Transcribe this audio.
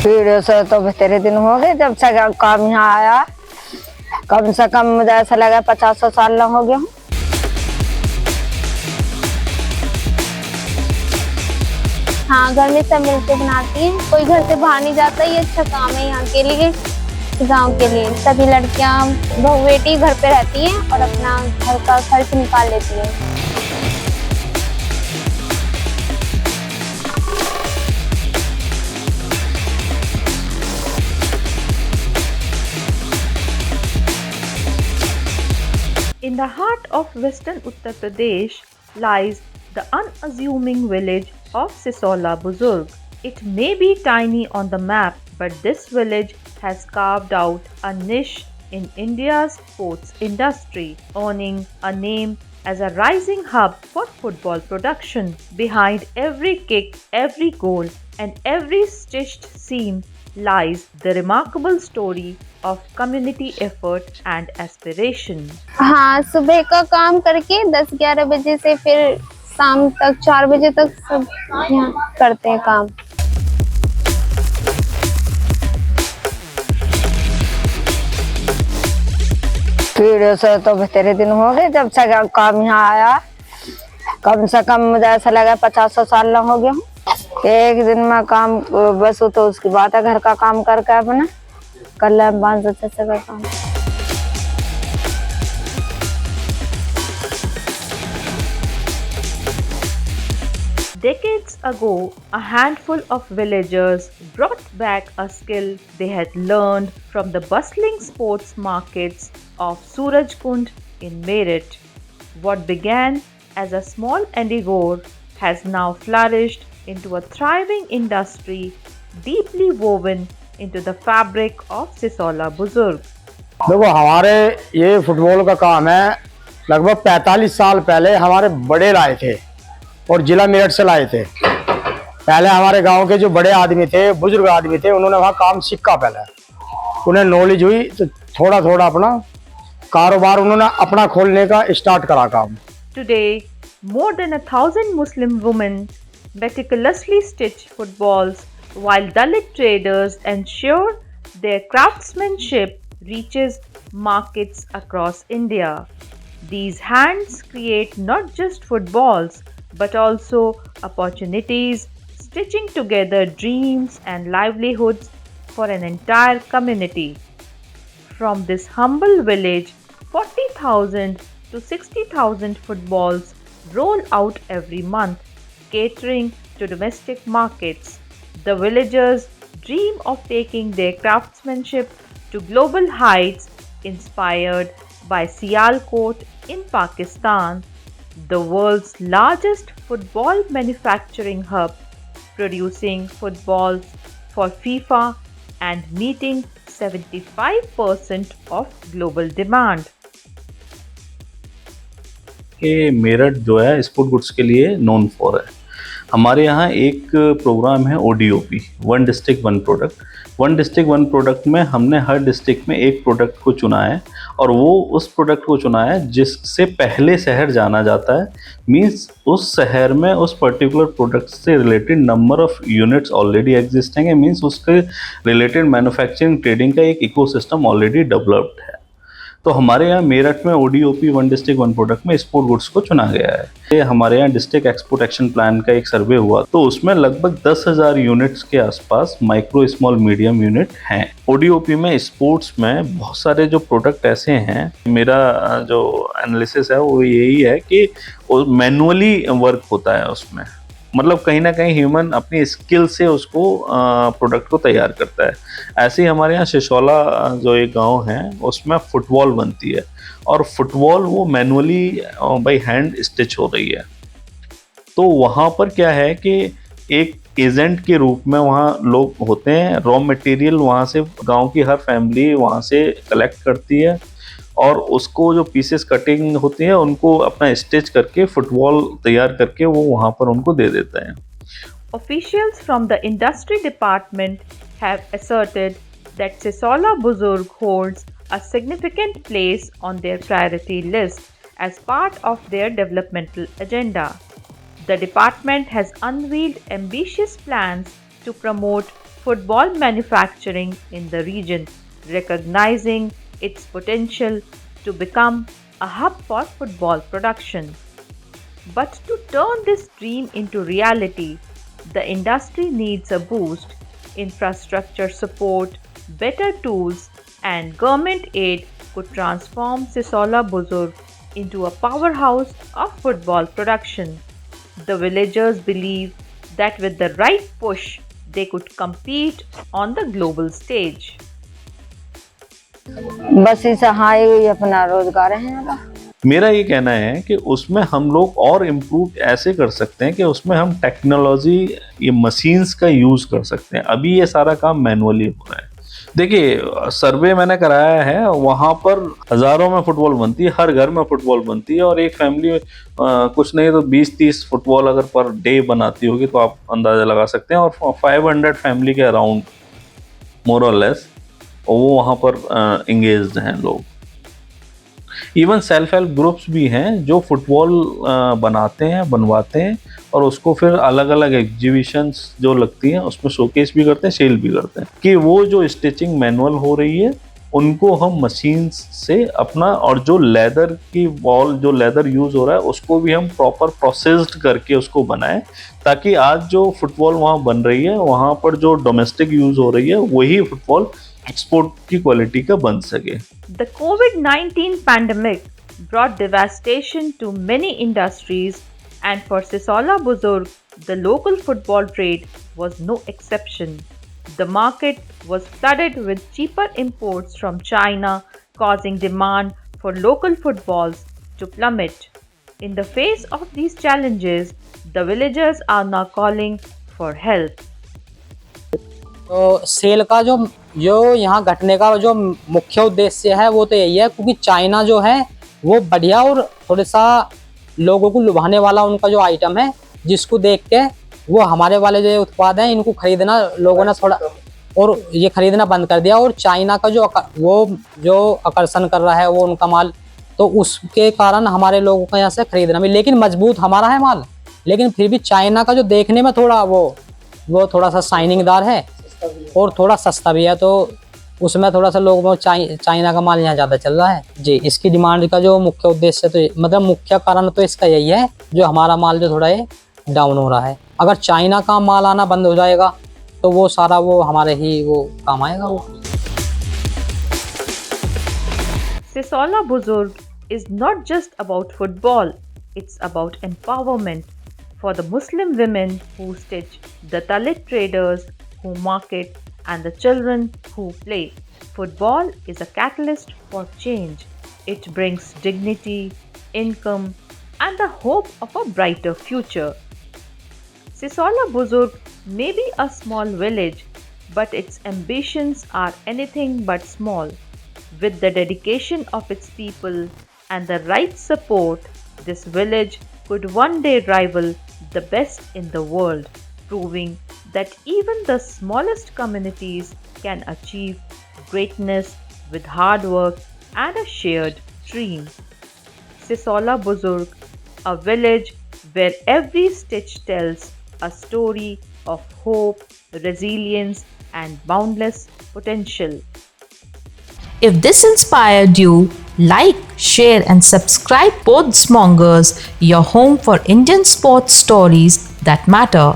Video से तो बतेरे दिन हो गए जब से काम यहाँ आया। कम से कम मुझे ऐसा लगा 50 साल ना हो गया हूँ। हाँ, घर में सब मिलके बनाती हैं। कोई घर से बाहर नहीं जाता, ये अच्छा काम है यहाँ के लिए, गांव के लिए। सभी लड़कियाँ बहू बेटी घर पे रहती हैं और अपना घर का खर्च निकाल लेती हैं। In the heart of western Uttar Pradesh lies the unassuming village of Sisola Buzurg. It may be tiny on the map, but this village has carved out a niche in India's sports industry, earning a name as a rising hub for football production. Behind every kick, every goal, and every stitched seam lies the remarkable story of community effort and aspiration. हाँ, सुबह का काम करके 10-11 बजे से फिर शाम तक 4 बजे तक सब यहाँ करते हैं काम। वीडियो से तो बतेरे दिन हो गए जब से काम यहाँ आया। कम से कम मुझे ऐसा लगा 50 साल ना हो गया हूँ। एक दिन में काम बस हो तो उसकी बात है, घर का काम करके अपना कर ले 5 अच्छे से का काम। Decades ago, a handful of villagers brought back a skill they had learned from the bustling sports markets of Surajkund in Meerut. What began as a small endeavor has now flourished into a thriving industry deeply woven into the fabric of Sisola Buzurg. देखो, हमारे ये football का काम है। लगभग 45 साल पहले हमारे बड़े लाए थे और जिला मेरठ से लाए थे। पहले हमारे गांव के जो बड़े आदमी थे, बुजुर्ग आदमी थे, उन्होंने वहाँ काम सीखा। पहले उन्हें नॉलेज हुई तो थोड़ा थोड़ा अपना कारोबार उन्होंने अपना खोलने का स्टार्ट करा काम। Today, more than 1,000 Muslim women meticulously stitch footballs while Dalit traders ensure their craftsmanship reaches markets across India. These hands create not just footballs but also opportunities, stitching together dreams and livelihoods for an entire community. From this humble village, 40,000 to 60,000 footballs roll out every month, catering to domestic markets. The villagers dream of taking their craftsmanship to global heights, inspired by Sialkot in Pakistan, the world's largest football manufacturing hub, producing footballs for FIFA and meeting 75% of global demand. कि मेरठ जो है sport goods के लिए known for है। हमारे यहाँ एक programme है ODOP, one district one product. One district one product में हमने हर डिस्ट्रिक्ट में एक प्रोडक्ट को चुना है और वो उस प्रोडक्ट को चुना है जिससे पहले शहर जाना जाता है। मींस उस शहर में उस पर्टिकुलर प्रोडक्ट से related number of units already existing है। मींस उसके रिलेटेड मैन्युफैक्चरिंग ट्रेडिंग का एक इकोसिस्टम ऑलरेडी डेवलप्ड है। तो हमारे यहाँ मेरठ में ODOP one district one product में स्पोर्ट गुड्स को चुना गया है। ये हमारे यहाँ डिस्ट्रिक्ट एक्सपोर्ट एक्शन प्लान का एक सर्वे हुआ तो उसमें लगभग 10,000 यूनिट्स के आसपास माइक्रो स्मॉल मीडियम यूनिट हैं। ODOP में स्पोर्ट्स में बहुत सारे जो प्रोडक्ट ऐसे हैं, मेरा जो एनालिसिस है वो यही है कि मैनुअली वर्क होता है उसमें। मतलब कहीं ना कहीं ह्यूमन अपनी स्किल से उसको प्रोडक्ट को तैयार करता है। ऐसे ही हमारे यहाँ सिसोला जो एक गांव है उसमें फुटबॉल बनती है और फुटबॉल वो मैनुअली बाय हैंड स्टिच हो रही है। तो वहाँ पर क्या है कि एक एजेंट के रूप में वहाँ लोग होते हैं, रॉ मटेरियल वहाँ से गांव की हर फैमिली वहाँ से कलेक्ट करती है और उसको जो पीसेस कटिंग होती है उनको अपना स्टिच करके फुटबॉल तैयार करके वो वहाँ पर उनको दे देता है। Officials from the industry department have asserted that Sisola Buzurg holds a significant place on their priority list as part of their developmental agenda. The department has unveiled ambitious plans to promote football manufacturing in the region, recognizing its potential to become a hub for football production. But to turn this dream into reality, the industry needs a boost. Infrastructure support, better tools, and government aid could transform Sisola Buzurg into a powerhouse of football production. The villagers believe that with the right push, they could compete on the global stage. बस इसे हाँ ये अपना रोजगार है यहाँ का। मेरा ये कहना है कि उसमें हम लोग और इम्प्रूव ऐसे कर सकते हैं कि उसमें हम टेक्नोलॉजी, ये मशीन्स का यूज़ कर सकते हैं। अभी ये सारा काम मैनुअली हो रहा है। देखिए, सर्वे मैंने कराया है, वहाँ पर हज़ारों में फुटबॉल बनती है, हर घर में फुटबॉल बनती है और एक फैमिली कुछ नहीं तो 20-30 फुटबॉल अगर पर डे बनाती होगी तो आप अंदाज़ा लगा सकते हैं। और 500 फैमिली के अराउंड मोर और लेस वो वहाँ पर इंगेज्ड हैं लोग। इवन सेल्फ हेल्प ग्रुप्स भी हैं जो फुटबॉल बनाते हैं, बनवाते हैं और उसको फिर अलग अलग एग्जीबिशंस जो लगती हैं उसमें शोकेस भी करते हैं, सेल भी करते हैं कि वो जो स्टिचिंग मैनुअल हो रही है उनको हम मशीन्स से अपना, और जो लेदर की बॉल, जो लेदर यूज़ हो रहा है उसको भी हम प्रॉपर प्रोसेस्ड करके उसको बनाएं, ताकि आज जो फुटबॉल वहाँ बन रही है वहाँ पर जो डोमेस्टिक यूज़ हो रही है वही फुटबॉल एक्सपोर्ट की क्वालिटी का बन सके। The COVID-19 pandemic brought devastation to many industries, and for Sisola Buzurg, the local football trade was no exception. The market was flooded with cheaper imports from China, causing demand for local footballs to plummet. In the face of these challenges, the villagers are now calling for help. तो cell का जो यहाँ घटने का जो मुख्य उद्देश्य है वो तो यही है, क्योंकि चाइना जो है वो बढ़िया और थोड़ा सा लोगों को लुभाने वाला उनका जो आइटम है, जिसको देख के वो हमारे वाले जो उत्पाद हैं इनको खरीदना लोगों ने थोड़ा और ये खरीदना बंद कर दिया। और चाइना का जो आकर्षण कर रहा है वो उनका माल, तो उसके कारण हमारे लोगों को यहाँ से खरीदना भी, लेकिन मजबूत हमारा है माल, लेकिन फिर भी चाइना का जो देखने में थोड़ा वो थोड़ा सा शाइनिंगदार है और थोड़ा सस्ता भी है, तो उसमें थोड़ा सा लोगों को चाइना का माल यहाँ ज़्यादा चल रहा है जी। इसकी डिमांड का जो मुख्य उद्देश्य तो मतलब मुख्य कारण तो इसका यही है, जो हमारा माल जो थोड़ा ये डाउन हो रहा है। अगर चाइना का माल आना बंद हो जाएगा तो वो सारा वो हमारे ही वो काम आएगा वो। Sisola Buzurg is not just about football, it's about empowerment for the Muslim women who stitch, the Dalit traders who market, and the children who play. Football is a catalyst for change. It brings dignity, income, and the hope of a brighter future. Sisola Buzurg may be a small village, but its ambitions are anything but small. With the dedication of its people and the right support, this village could one day rival the best in the world, proving that even the smallest communities can achieve greatness with hard work and a shared dream. Sisola Buzurg, a village where every stitch tells a story of hope, resilience, and boundless potential. If this inspired you, like, share, and subscribe Sportsmongers, your home for Indian sports stories that matter.